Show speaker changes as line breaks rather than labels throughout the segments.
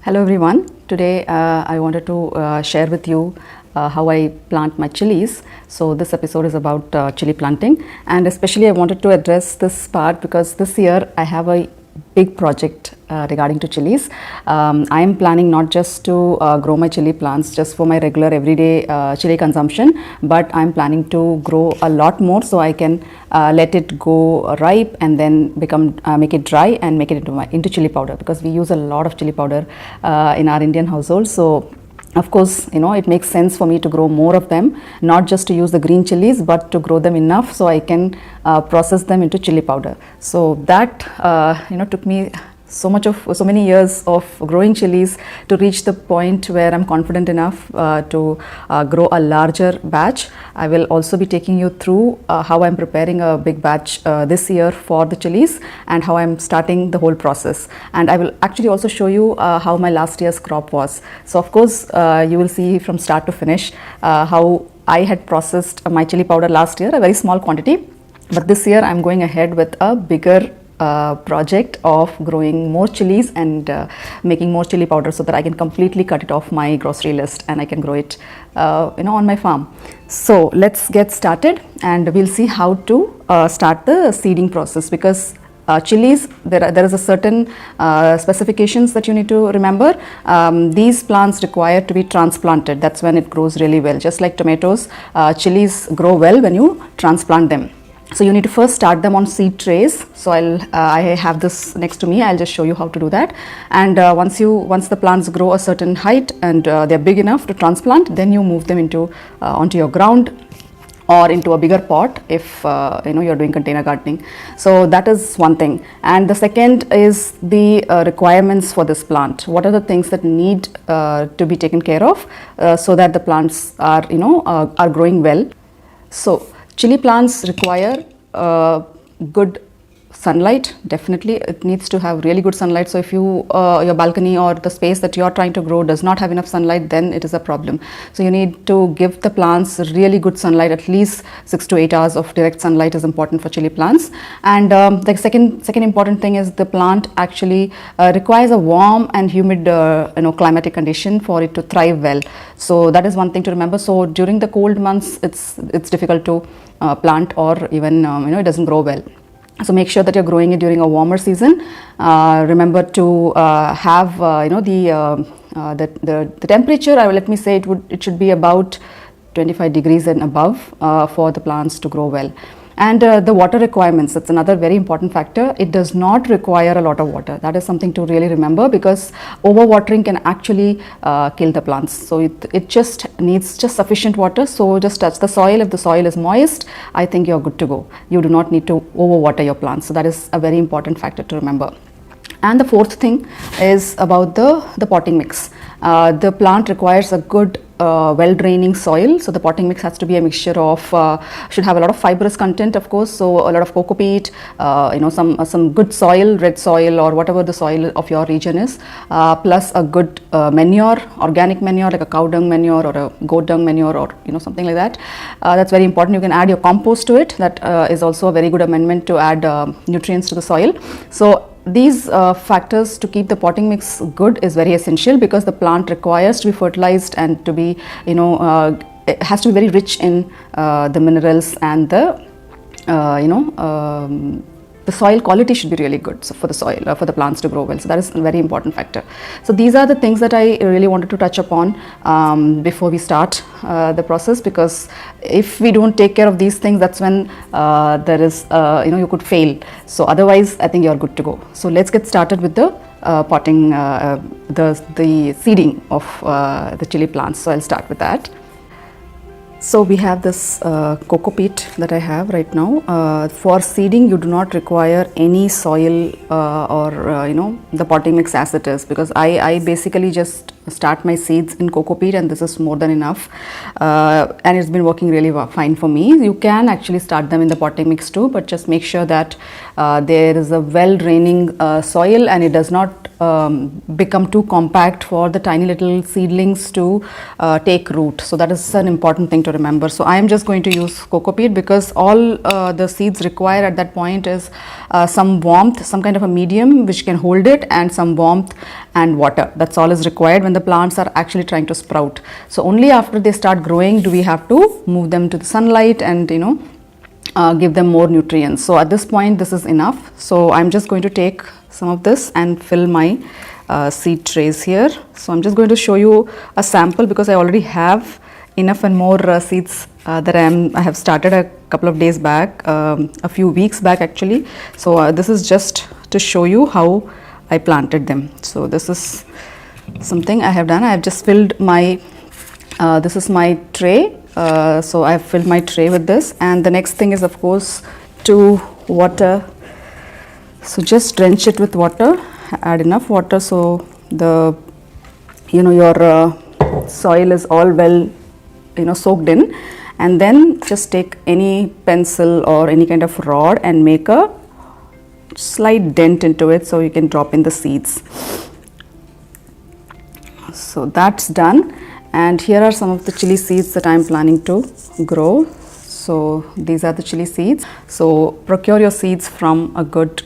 Hello everyone. Today I wanted to share with you how I plant my chilies. So this episode is about chili planting, and especially I wanted to address this part because this year I have a big project regarding to chilies. I am planning not just to grow my chili plants just for my regular everyday chili consumption, but I am planning to grow a lot more so I can let it go ripe and then make it dry and make it into chili powder, because we use a lot of chili powder in our Indian household. So of course, it makes sense for me to grow more of them, not just to use the green chilies, but to grow them enough so I can process them into chili powder. So that took me so many years of growing chilies to reach the point where I'm confident enough to grow a larger batch. I will also be taking you through how I'm preparing a big batch this year for the chilies and how I'm starting the whole process. And I will actually also show you how my last year's crop was. So of course you will see from start to finish how I had processed my chili powder last year, a very small quantity. But this year I'm going ahead with a bigger project of growing more chilies and making more chili powder so that I can completely cut it off my grocery list and I can grow it on my farm. So let's get started and we'll see how to start the seeding process, because chilies, there is a certain specifications that you need to remember. These plants require to be transplanted. That's when it grows really well. Just like tomatoes, chilies grow well when you transplant them. So you need to first start them on seed trays. So I have this next to me. I'll just show you how to do that. And once the plants grow a certain height and they're big enough to transplant, then you move them onto your ground or into a bigger pot if you're doing container gardening. So that is one thing. And the second is the requirements for this plant. What are the things that need to be taken care of so that the plants are growing well? So chili plants require good sunlight. Definitely it needs to have really good sunlight. So if your balcony or the space that you're trying to grow does not have enough sunlight, then it is a problem. So you need to give the plants really good sunlight. At least 6 to 8 hours of direct sunlight is important for chili plants. And the second important thing is the plant actually requires a warm and humid climatic condition for it to thrive well. So that is one thing to remember. So during the cold months it's difficult to plant, or even it doesn't grow well. So make sure that you're growing it during a warmer season. Remember to have the temperature. Let me say it should be about 25 degrees and above for the plants to grow well. And the water requirements, that's another very important factor. It does not require a lot of water. That is something to really remember, because overwatering can actually kill the plants. So it just needs sufficient water. So just touch the soil. If the soil is moist, I think you're good to go. You do not need to overwater your plants. So that is a very important factor to remember. And the fourth thing is about the potting mix. The plant requires a good well draining soil. So the potting mix has to be a mixture of should have a lot of fibrous content, of course. So a lot of coco peat, some good soil, red soil or whatever the soil of your region is, plus a good manure, organic manure like a cow dung manure or a goat dung manure or something like that. That's very important. You can add your compost to it. That is also a very good amendment to add nutrients to the soil. So these factors to keep the potting mix good is very essential, because the plant requires to be fertilized and to be it has to be very rich in the minerals, and the soil quality should be really good for the soil, for the plants to grow well. So that is a very important factor. So these are the things that I really wanted to touch upon before we start the process, because if we don't take care of these things, that's when there is you could fail. So otherwise I think you're good to go. So let's get started with the potting, the seeding of the chili plants. So I'll start with that. So we have this coco peat that I have right now. For seeding, you do not require any soil or the potting mix as it is, because I basically just start my seeds in coco peat, and this is more than enough, and it's been working really fine for me. You can actually start them in the potting mix too, but just make sure that there is a well draining soil and it does not become too compact for the tiny little seedlings to take root. So that is an important thing to remember. So I am just going to use coco peat because all the seeds require at that point is some warmth, some kind of a medium which can hold it, and some warmth and water. That's all is required when the plants are actually trying to sprout. So only after they start growing do we have to move them to the sunlight and give them more nutrients. So at this point this is enough. So I'm just going to take some of this and fill my seed trays here. So I'm just going to show you a sample because I already have enough and more seeds that I have started a couple of days back, a few weeks back actually. So this is just to show you how I planted them. So this is something I have done. I have just filled my this is my tray. So I have filled my tray with this, and the next thing is of course to water. So just drench it with water, add enough water so the your soil is all well soaked in, and then just take any pencil or any kind of rod and make a slight dent into it so you can drop in the seeds. So that's done, and here are some of the chili seeds that I am planning to grow. So these are the chili seeds. So procure your seeds from a good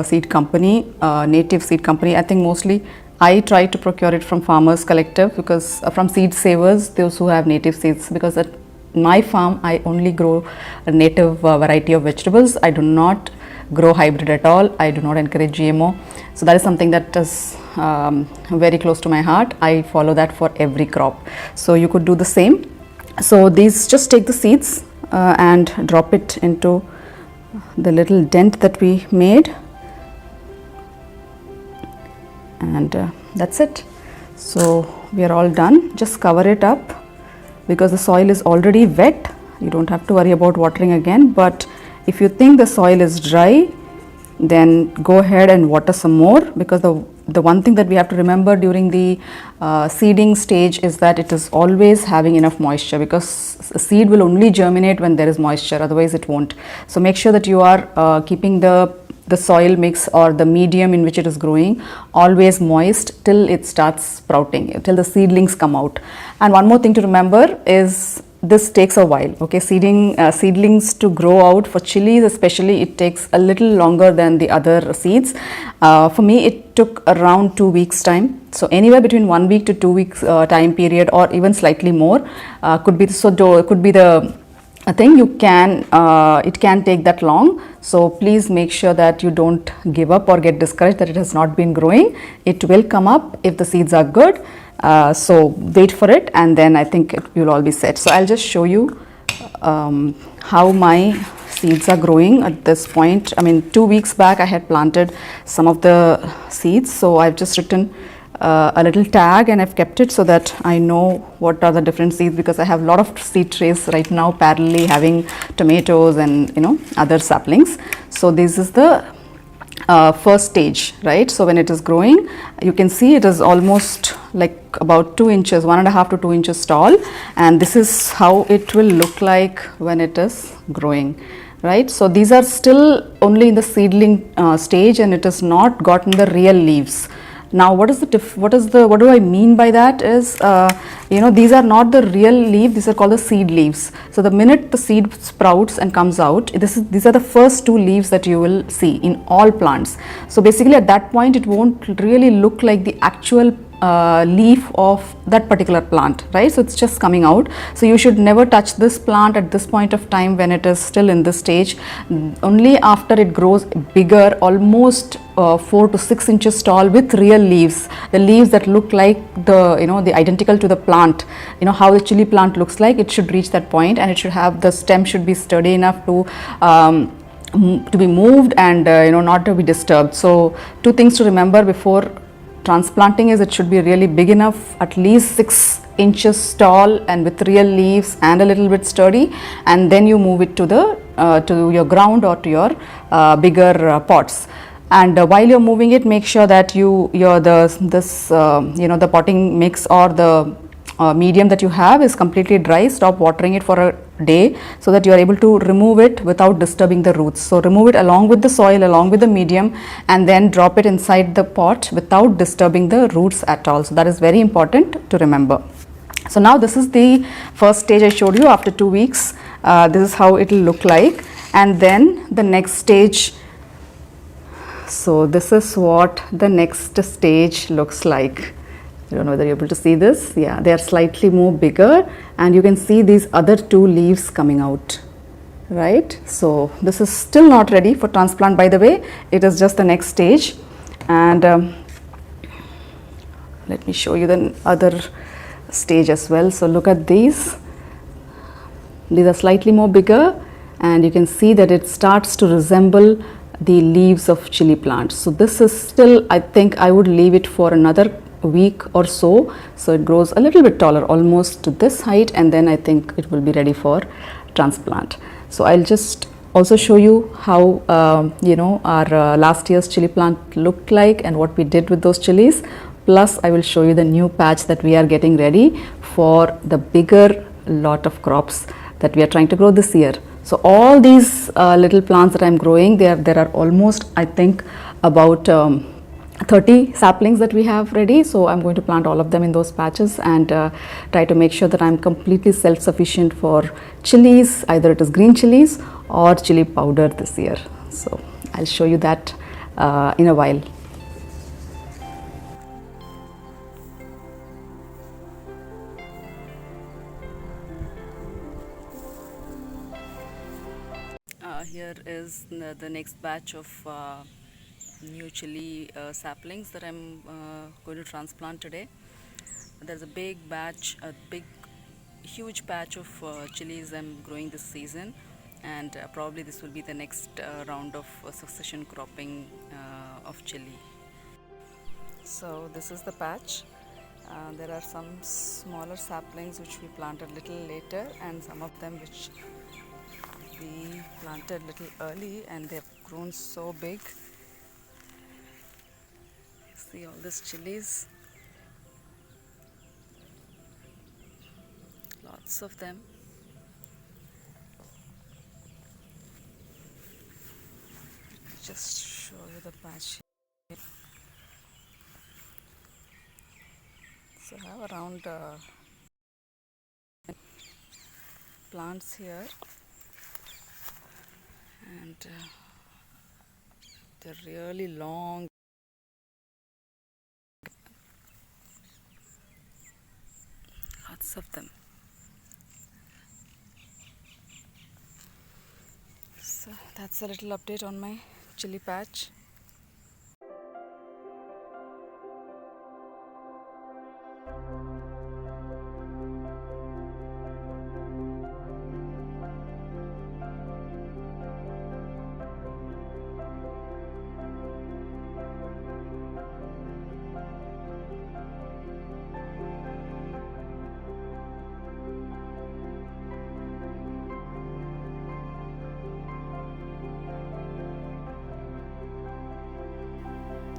seed company, native seed company. I think mostly I try to procure it from Farmers Collective, because from Seed Savers, those who have native seeds, because at my farm I only grow a native variety of vegetables. I do not grow hybrid at all. I do not encourage GMO. So that is something that is very close to my heart. I follow that for every crop. So you could do the same. So these, just take the seeds and drop it into the little dent that we made, and that's it. So we are all done. Just cover it up because the soil is already wet. You don't have to worry about watering again, but if you think the soil is dry, then go ahead and water some more, because the one thing that we have to remember during the seeding stage is that it is always having enough moisture, because a seed will only germinate when there is moisture, otherwise it won't. So make sure that you are keeping the soil mix or the medium in which it is growing always moist till it starts sprouting, till the seedlings come out. And one more thing to remember is this takes a while. Okay, seedlings to grow out for chilies especially, it takes a little longer than the other seeds. For me it took around 2 weeks time. So anywhere between 1 week to 2 weeks time period, or even slightly more, could be the thing. You can it can take that long. So please make sure that you don't give up or get discouraged that it has not been growing. It will come up if the seeds are good. So wait for it, and then I think it will all be set. So I'll just show you how my seeds are growing at this point. I mean, 2 weeks back I had planted some of the seeds, so I've just written a little tag and I've kept it so that I know what are the different seeds, because I have a lot of seed trays right now parallelly having tomatoes and other saplings. So this is the first stage, right? So when it is growing, you can see it is almost like about 2 inches, 1.5 to 2 inches tall, and this is how it will look like when it is growing, right? So these are still only in the seedling stage, and it has not gotten the real leaves. Now what do I mean by that is, these are not the real leaf, these are called the seed leaves. So the minute the seed sprouts and comes out, these are the first 2 leaves that you will see in all plants. So basically at that point it won't really look like the actual leaf of that particular plant, right? So it's just coming out. So you should never touch this plant at this point of time when it is still in this stage. Only after it grows bigger, almost 4 to 6 inches tall, with real leaves, the leaves that look like the identical to the plant, how the chili plant looks like, it should reach that point, and it should have, the stem should be sturdy enough to be moved and not to be disturbed. So 2 things to remember before transplanting is, it should be really big enough, at least 6 inches tall and with real leaves and a little bit sturdy, and then you move it to your ground or to your bigger pots. And while you're moving it, make sure that the potting mix or the medium that you have is completely dry. Stop watering it for a day so that you are able to remove it without disturbing the roots. So remove it along with the soil, along with the medium, and then drop it inside the pot without disturbing the roots at all. So that is very important to remember. So now this is the first stage I showed you after 2 weeks. This is how it will look like, and then the next stage. So this is what the next stage looks like. I don't know whether you're able to see this. Yeah, they are slightly more bigger, and you can see these other 2 leaves coming out, right? So this is still not ready for transplant, by the way. It is just the next stage. And let me show you the other stage as well. So look at these. These are slightly more bigger, and you can see that it starts to resemble the leaves of chili plants. So this is still, I think I would leave it for another week or so it grows a little bit taller, almost to this height, and then I think it will be ready for transplant. So I'll just also show you how our last year's chili plant looked like and what we did with those chilies. Plus I will show you the new patch that we are getting ready for the bigger lot of crops that we are trying to grow this year. So all these little plants that I'm growing, there are almost, I think, about 30 saplings that we have ready. So I'm going to plant all of them in those patches and try to make sure that I'm completely self-sufficient for chilies, either it is green chilies or chili powder this year. So I'll show you that in a while. Here is the next batch of new chili saplings that I'm going to transplant today. There's a big batch, huge patch of chilies I'm growing this season, and probably this will be the next round of succession cropping of chili. So this is the patch. There are some smaller saplings which we planted little later, and some of them which we planted little early, and they've grown so big. See all these chilies, lots of them. Just show you the patch here. So I have around plants here, and they're really long. Lots of them. So that's a little update on my chili patch.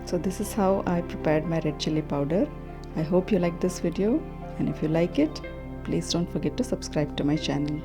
So this is how I prepared my red chili powder. I hope you like this video, and if you like it, please don't forget to subscribe to my channel.